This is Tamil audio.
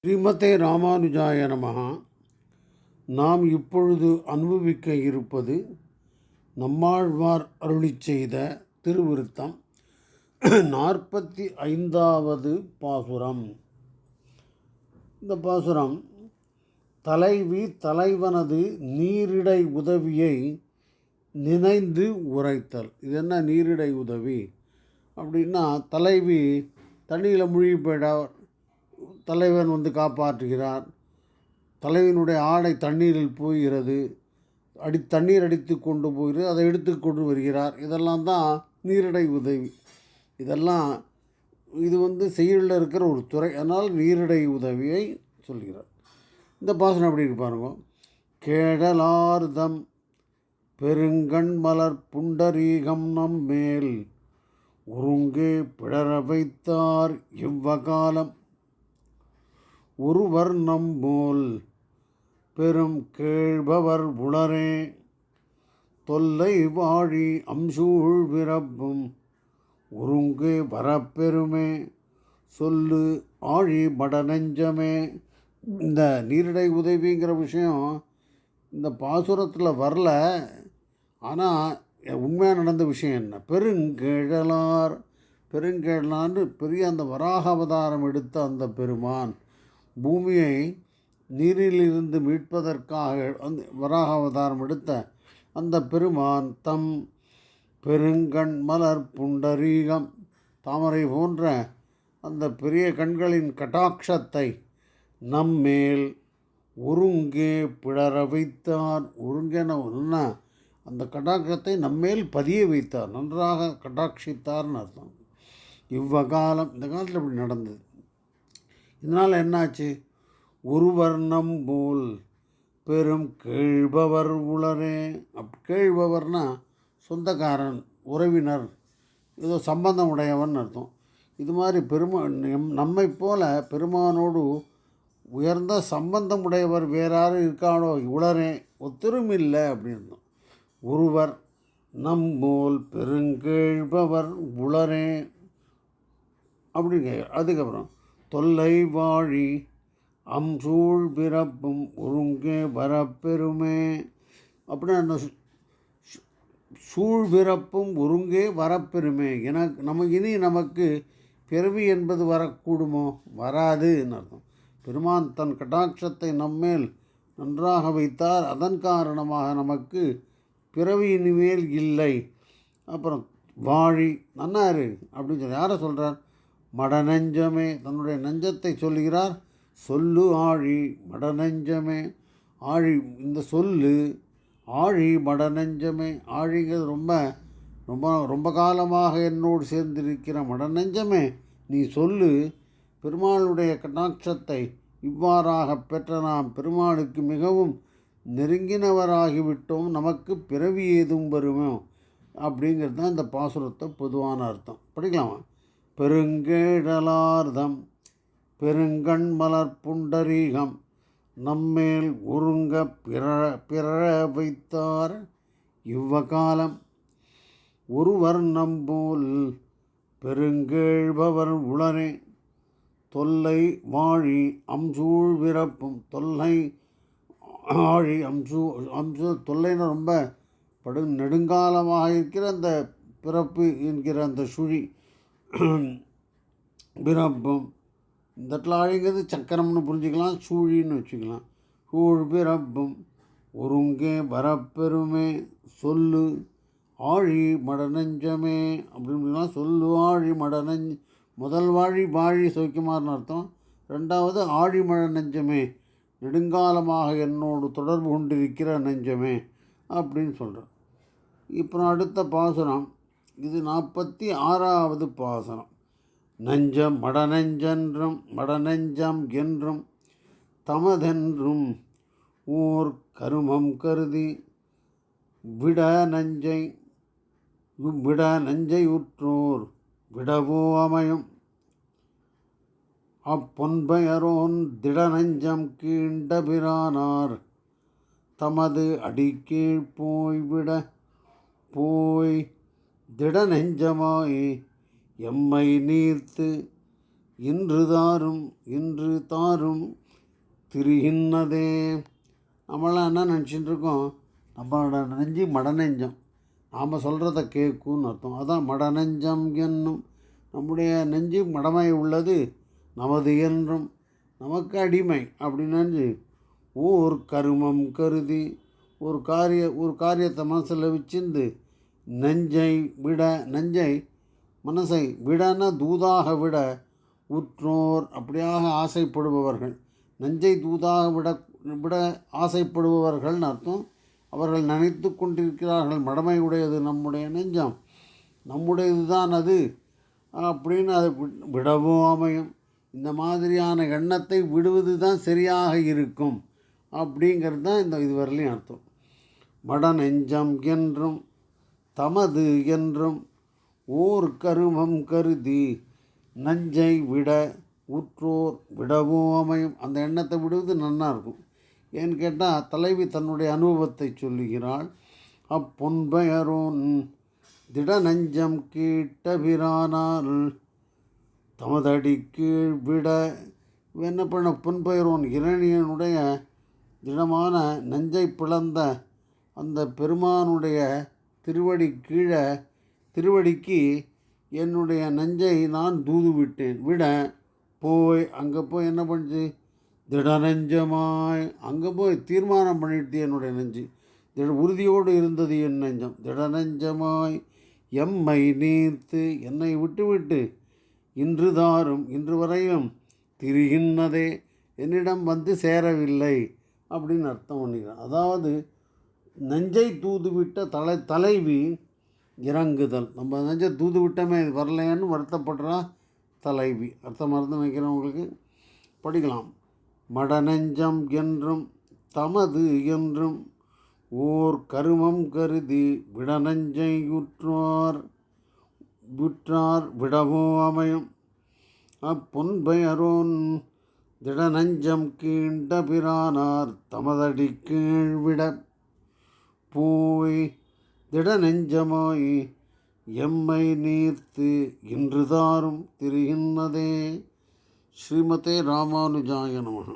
ஸ்ரீமதே ராமானுஜாய நமஹ. நாம் இப்பொழுது அனுபவிக்க இருப்பது நம்மாழ்வார் அருளிச் செய்த திருவிருத்தம் 45வது பாசுரம். இந்த பாசுரம் தலைவி தலைவனது நீரிடை உதவியை நினைந்து உரைத்தல். இது என்ன நீரிடை உதவி அப்படின்னா, தலைவி தண்ணியில் மூழ்கி போயிடார், தலைவன் வந்து காப்பாற்றுகிறார். தலைவனுடைய ஆடை தண்ணீரில் போகிறது, தண்ணீர் அடித்து கொண்டு போகிறது, அதை எடுத்து கொண்டு வருகிறார். இதெல்லாம் தான் நீரிடை உதவி. இதெல்லாம் இது செயலில் இருக்கிற ஒரு துறை. அதனால் நீரிடை உதவியை சொல்கிறார். இந்த பாசனம் எப்படி இருக்கு பாருங்க. கேடலார்தம் பெருங்கண் மலர் புண்டரீகம் நம் மேல் ஒருங்கே பிடர வைத்தார் இவ்வகாலம் ஒருவர் நம்போல் பெரும் கேழ்பவர் உளரே தொல்லை வாழி அம்சூழ் பிறப்பும் ஒருங்கே வரப்பெருமே சொல்லு ஆழி மடநெஞ்சமே. இந்த நீரிடை உதவிங்கிற விஷயம் இந்த பாசுரத்தில் வரல, ஆனால் உண்மையாக நடந்த விஷயம் என்ன? பெருங்கேழலான்னு பெரிய அந்த வராக அவதாரம் எடுத்த அந்த பெருமான் பூமியை நீரிலிருந்து மீட்பதற்காக அந்த வராக அவதாரம் எடுத்த அந்த பெருமான் தம் பெருங்கண் மலர் புண்டரீகம் தாமரை போன்ற அந்த பெரிய கண்களின் கட்டாட்சத்தை நம்மேல் ஒருங்கே பிடர வைத்தார். ஒருங்கென அந்த கட்டாட்சத்தை நம்மேல் பதிய வைத்தார், நன்றாக கட்டாட்சித்தார்னு அர்த்தம். இவ்வகாலம், இந்த காலத்தில் இப்படி நடந்தது. இதனால் என்னாச்சு? ஒரு வர்ணம் போல் பெரும் கேழ்பவர் உளரே. கேழ்பவர்னா சொந்தக்காரன், உறவினர், ஏதோ சம்பந்தம் உடையவன் அர்த்தம். இது மாதிரி நம்மை போல பெருமானோடு உயர்ந்த சம்பந்தம் உடையவர் வேறாரும் இருக்கானோ உளரே, ஒத்தரும் இல்லை அப்படின்னு. ஒருவர் நம்மோல் பெருங்கேழ்பவர் உளரே அப்படிங்க. அதுக்கப்புறம் தொல்லை வாழி அம்சூழ் பிறப்பும் ஒருங்கே வரப்பெருமே அப்படின்னு அந்த சூழ் பிறப்பும் ஒருங்கே வரப்பெருமே. நமக்கு பிறவி என்பது வரக்கூடுமோ? வராதுன்னு அர்த்தம். பெருமான் தன் கட்டாட்சத்தை நம்மேல் நன்றாக வைத்தார், அதன் காரணமாக நமக்கு பிறவி இனிமேல் இல்லை. அப்புறம் வாழி நன்னாரு அப்படின்னு சொல்லி யாரை சொல்கிறார்? மடநெஞ்சமே, தன்னுடைய நெஞ்சத்தை சொல்கிறார். சொல்லு ஆழி மடநெஞ்சமே. ஆழி, இந்த சொல்லு ஆழி மடநெஞ்சமே. ஆழிங்கிறது ரொம்ப ரொம்ப ரொம்ப காலமாக என்னோடு சேர்ந்திருக்கிற மடநெஞ்சமே, நீ சொல்லு. பெருமாளுடைய கட்டாட்சத்தை இவ்வாறாக பெற்ற நாம் பெருமாளுக்கு மிகவும் நெருங்கினவராகிவிட்டோம், நமக்கு பிறவி ஏதும் வருமோ அப்படிங்கிறது தான் இந்த பாசுரத்தை பொதுவான அர்த்தம். படிக்கலாமா? பெருங்கேழலார்தம் பெருங்கண் மலர் புண்டரீகம் நம்மேல் ஒருங்க பிற வைத்தார் இவ்வகாலம் ஒருவர் நம்போல் பெருங்கேழ்பவர் உளரே தொல்லை வாழி அம்சூழ் பிறப்பும். தொல்லை ஆழி அம்சு தொல்லைன்னு ரொம்ப நெடுங்காலமாக இருக்கிற அந்த பிறப்பு என்கிற அந்த சுழி பிறப்பும். இந்த இடத்துல ஆழிங்கிறது சக்கரம்னு புரிஞ்சுக்கலாம், சூழின்னு வச்சுக்கலாம். சூழ் பிறப்பும் ஒருங்கே வரப்பெருமே சொல்லு ஆழி மடநெஞ்சமே அப்படின்னு. சொல்லு ஆழி முதல் வாழி சௌக்கியமானு அர்த்தம். ரெண்டாவது ஆழி மழ நெஞ்சமே, நெடுங்காலமாக என்னோடு தொடர்பு கொண்டிருக்கிற நெஞ்சமே அப்படின்னு சொல்கிறேன். இப்போ அடுத்த பாசுரம், இது 46வது பாசுரம். நெஞ்சம் மடநெஞ்சம் என்றும் தமதென்றும் ஓர் கருமம் கருதி விட நஞ்சை உற்றோர் விடவோ அமையும் அப்பொன்பெயரோன் திடநஞ்சம் கீண்ட பிரானார் தமது அடிக்கீழ் போய் திடநெஞ்சமாய் எம்மை நீர்த்து இன்று தாரும் திரிகின்னதே. நம்மளாம் என்ன நினச்சிட்டு இருக்கோம், நம்மளோட நெஞ்சு மடநெஞ்சம், நாம் சொல்கிறத கேட்கும்னு அர்த்தம். அதான் மடநெஞ்சம் என்னும் நம்முடைய நெஞ்சு மடமை உள்ளது நமது என்றும் நமக்கு அடிமை அப்படின்னு ஓர் கருமம் கருதி ஒரு காரியத்தை மனசில் வச்சிருந்து நெஞ்சை மனசை விடன தூதாக விட உற்றோர், அப்படியாக ஆசைப்படுபவர்கள், நெஞ்சை தூதாக விட ஆசைப்படுபவர்கள்னு அர்த்தம். அவர்கள் நினைத்து கொண்டிருக்கிறார்கள் மடமை உடையது நம்முடைய நெஞ்சம், நம்முடையது தான் அது அப்படின்னு அதை விடவும் அமையும். இந்த மாதிரியான எண்ணத்தை விடுவது தான் சரியாக இருக்கும் அப்படிங்கிறது தான் இது வரலையும் அர்த்தம். மடநெஞ்சம் என்றும் தமது என்றும் ஓர் கருமம் கருதி நஞ்சை விட உற்றோர் விடவும் அமையும். அந்த எண்ணத்தை விடுவது நன்னா இருக்கும். ஏன்னு கேட்டால் தலைவி தன்னுடைய அனுபவத்தை சொல்லுகிறாள். அப்பொன்பெயரோன் திட நஞ்சம் கீட்டபிரானால் தமதடி கீழ் விட. என்ன பண்ண, பொன்பெயரோன் இரணியனுடைய திடமான நெஞ்சை பிளந்த அந்த பெருமானுடைய திருவடிக்கு என்னுடைய நெஞ்சை நான் தூது விட்டேன். போய் அங்கே போய் என்ன பண்ணுச்சு, திடநெஞ்சமாய் அங்கே போய் தீர்மானம் பண்ணிட்டு என்னுடைய நெஞ்சு உறுதியோடு இருந்தது என் நெஞ்சம். திடநெஞ்சமாய் எம்மை நீர்த்து என்னை விட்டு இன்று வரையும் திரிகின்றதே, என்னிடம் வந்து சேரவில்லை அப்படின்னு அர்த்தம் பண்ணிக்கிறேன். அதாவது நெஞ்சை தூதுவிட்ட தலைவி இறங்குதல். நம்ம நெஞ்சை தூது விட்டமே இது வரலையான்னு வருத்தப்படுறா தலைவி. அர்த்தமாக இருந்து நினைக்கிறேன் உங்களுக்கு. படிக்கலாம். மடநெஞ்சம் என்றும் தமது என்றும் ஓர் கருமம் கருதி விடநெஞ்சை விற்றார் விடவும் அமையும். அப்பொன்பெயரோன் திடநஞ்சம் கீண்ட பிரானார் தமதடி கீழ்விட போய் திடநெஞ்சமாய் எம்மை நீர்த்து இன்று தாரும் திரிகின்றதே. ஸ்ரீமதே ராமானுஜாய நமः.